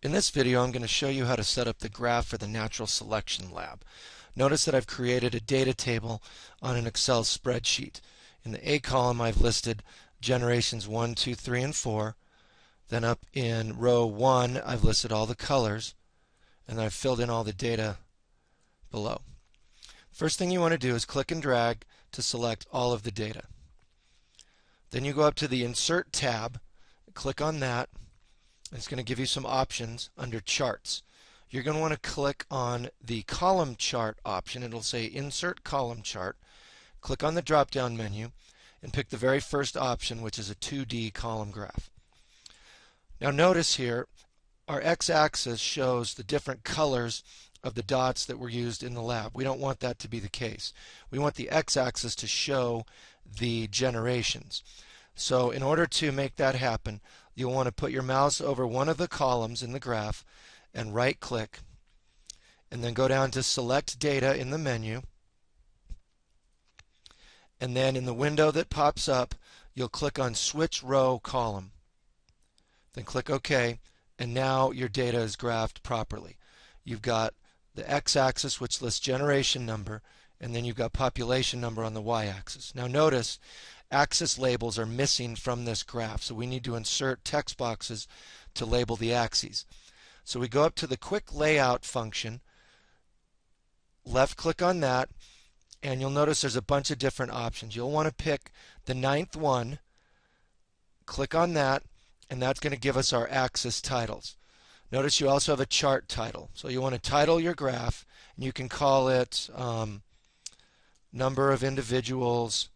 In this video, I'm going to show you how to set up the graph for the Natural Selection Lab. Notice that I've created a data table on an Excel spreadsheet. In the A column, I've listed generations 1, 2, 3, and 4. Then up in row 1, I've listed all the colors, and I've filled in all the data below. First thing you want to do is click and drag to select all of the data. Then you go up to the Insert tab, click on that. It's going to give you some options under Charts. You're going to want to click on the Column Chart option. It'll say Insert Column Chart. Click on the drop-down menu and pick the very first option, which is a 2D column graph. Now notice here, our x-axis shows the different colors of the dots that were used in the lab. We don't want that to be the case. We want the x-axis to show the generations. So in order to make that happen, you'll want to put your mouse over one of the columns in the graph and right click, and then go down to Select Data in the menu, and then in the window that pops up you'll click on Switch Row Column. Then click OK, and now your data is graphed properly. You've got the x-axis, which lists generation number, and then you've got population number on the y-axis. Now notice axis labels are missing from this graph, so we need to insert text boxes to label the axes. So we go up to the Quick Layout function, left click on that, and you'll notice there's a bunch of different options. You'll want to pick the 9th one, click on that, and that's going to give us our axis titles. Notice you also have a chart title. So you want to title your graph, and you can call it number of individuals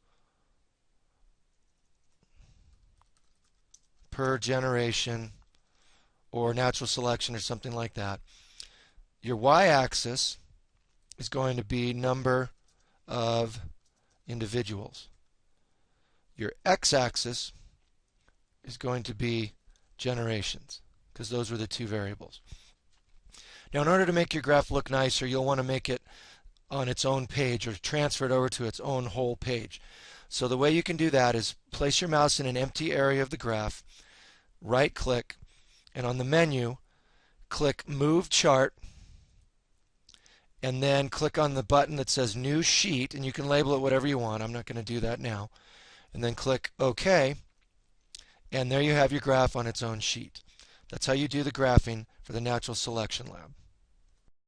per generation, or natural selection, or something like that. Your y-axis is going to be number of individuals. Your x-axis is going to be generations, because those were the two variables. Now in order to make your graph look nicer, you'll want to make it on its own page or transfer it over to its own whole page. So the way you can do that is place your mouse in an empty area of the graph, right click, and on the menu click Move Chart, and then click on the button that says New Sheet, and you can label it whatever you want. I'm not going to do that now. And then click OK, and there you have your graph on its own sheet. That's how you do the graphing for the Natural Selection Lab.